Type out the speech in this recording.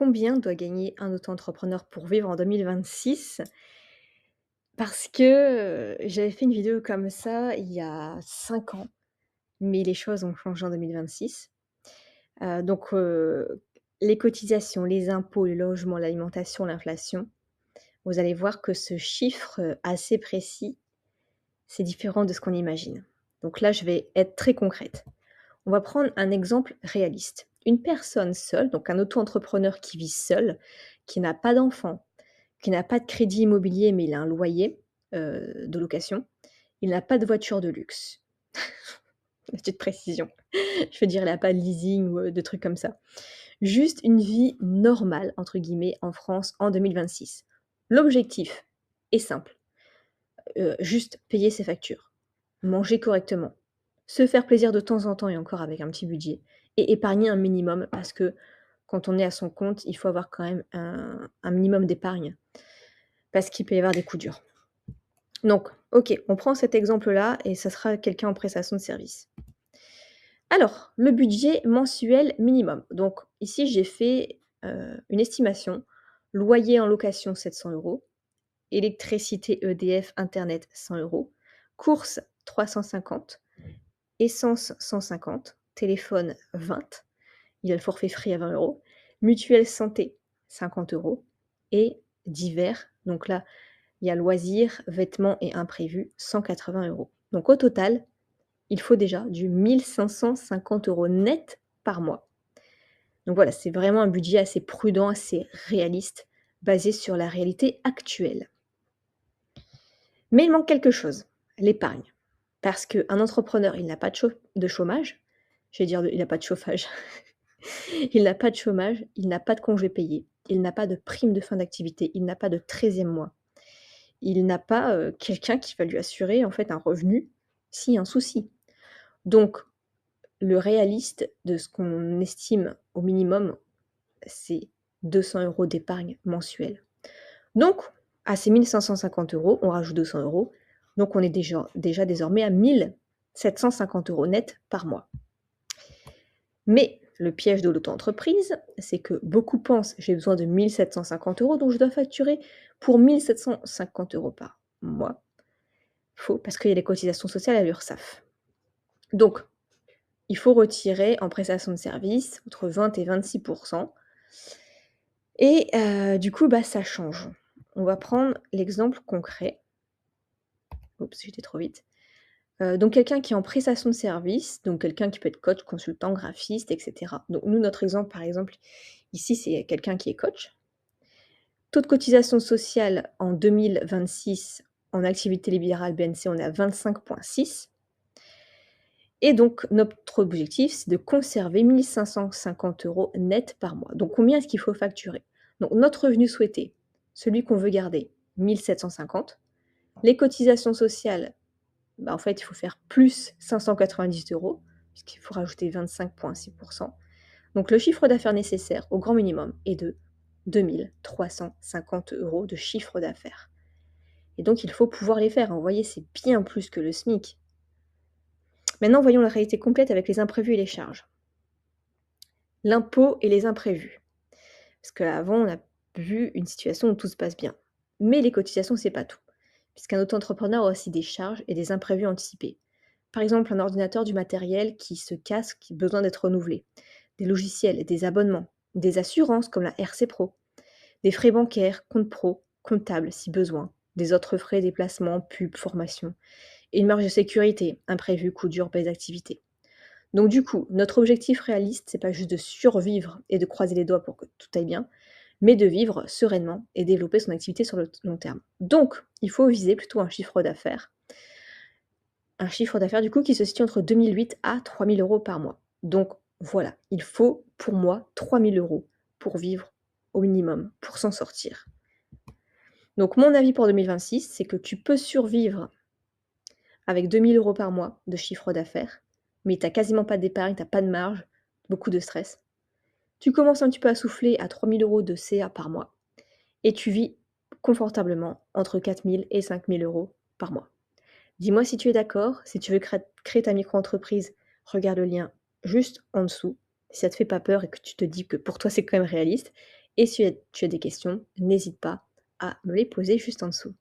combien doit gagner un auto-entrepreneur pour vivre en 2026? Parce que, j'avais fait une vidéo comme ça il y a 5 ans, mais les choses ont changé en 2026. Donc les cotisations, les impôts, le logement, l'alimentation, l'inflation, vous allez voir que ce chiffre, assez précis, c'est différent de ce qu'on imagine. Donc là, je vais être très concrète. On va prendre un exemple réaliste. Une personne seule, donc un auto-entrepreneur qui vit seul, qui n'a pas d'enfant, qui n'a pas de crédit immobilier, mais il a un loyer, de location. Il n'a pas de voiture de luxe. Petite précision. Je veux dire, il a pas de leasing ou, de trucs comme ça. Juste une vie «normale» entre guillemets en France en 2026. L'objectif est simple, juste payer ses factures, manger correctement, se faire plaisir de temps en temps et encore avec un petit budget et épargner un minimum parce que quand on est à son compte, il faut avoir quand même un minimum d'épargne parce qu'il peut y avoir des coups durs. Donc, OK, on prend cet exemple-là et ça sera quelqu'un en prestation de service. Alors, le budget mensuel minimum. Donc ici, j'ai fait, une estimation. Loyer en location 700 €, électricité EDF, internet 100 €, courses 350, essence 150, téléphone 20, il y a le forfait Free à 20 €, mutuelle santé 50 € et divers, donc là, il y a loisirs, vêtements et imprévus 180 €. Donc au total, il faut déjà du 1 550 € net par mois. Donc voilà, c'est vraiment un budget assez prudent, assez réaliste, basé sur la réalité actuelle. Mais il manque quelque chose, l'épargne. Parce qu'un entrepreneur, il n'a pas de chômage, je vais dire il n'a pas de chauffage, il n'a pas de chômage, il n'a pas de congés payés, il n'a pas de prime de fin d'activité, il n'a pas de 13e mois. Il n'a pas, quelqu'un qui va lui assurer en fait un revenu s'il y a un souci. Donc le réaliste de ce qu'on estime au minimum, c'est 200 € d'épargne mensuelle. Donc à ces 1 550 €, on rajoute 200 €, donc on est déjà désormais à 1 750 € net par mois. Mais le piège de l'auto-entreprise, c'est que beaucoup pensent: «J'ai besoin de 1 750 €, donc je dois facturer pour 1 750 € par mois». Faux, parce qu'il y a les cotisations sociales à l'URSSAF. Donc il faut retirer en prestation de service entre 20 et 26 et du coup, bah, ça change. On va prendre l'exemple concret. Oups, j'étais trop vite. Donc quelqu'un qui est en prestation de service, donc quelqu'un qui peut être coach, consultant, graphiste et cetera. Donc nous, notre exemple, par exemple, ici, c'est quelqu'un qui est coach. Taux de cotisation sociale en 2026 en activité libérale BNC, on est à 25,6 et donc notre objectif, c'est de conserver 1 550 € net par mois. Donc combien est-ce qu'il faut facturer? Donc notre revenu souhaité, celui qu'on veut garder, 1 750. Les cotisations sociales, bah, en fait, il faut faire plus 590 €, puisqu'il faut rajouter 25,6 Donc le chiffre d'affaires nécessaire au grand minimum est de 2 350 € de chiffre d'affaires et donc il faut pouvoir les faire, hein. Vous voyez, c'est bien plus que le SMIC. Maintenant, voyons la réalité complète avec les imprévus et les charges. L'impôt et les imprévus. Parce qu'avant, on a vu une situation où tout se passe bien. Mais les cotisations, c'est pas tout. Puisqu'un auto-entrepreneur a aussi des charges et des imprévus anticipés. Par exemple, un ordinateur, du matériel qui se casse, qui a besoin d'être renouvelé. Des logiciels, des abonnements, des assurances comme la RC Pro, des frais bancaires, compte pro, comptable si besoin, des autres frais, déplacements, pub, formation, et une marge de sécurité, imprévu, coup dur, baisse d'activité. Donc du coup, notre objectif réaliste, c'est pas juste de survivre et de croiser les doigts pour que tout aille bien, mais de vivre sereinement et développer son activité sur le long terme. Donc, il faut viser plutôt un chiffre d'affaires du coup qui se situe entre 2 008 à 3 000 € par mois. Donc voilà, il faut pour moi 3 000 € pour vivre au minimum, pour s'en sortir. Donc mon avis pour 2026, c'est que tu peux survivre avec 2 000 € par mois de chiffre d'affaires, mais tu as quasiment pas d'épargne, tu as pas de marge, beaucoup de stress. Tu commences un petit peu à souffler à 3 000 € de CA par mois et tu vis confortablement entre 4 000 et 5 000 € par mois. Dis-moi si tu es d'accord, si tu veux créer ta micro-entreprise, regarde le lien juste en dessous, si ça te fait pas peur et que tu te dis que pour toi c'est quand même réaliste et si tu as des questions, n'hésite pas à me les poser juste en dessous.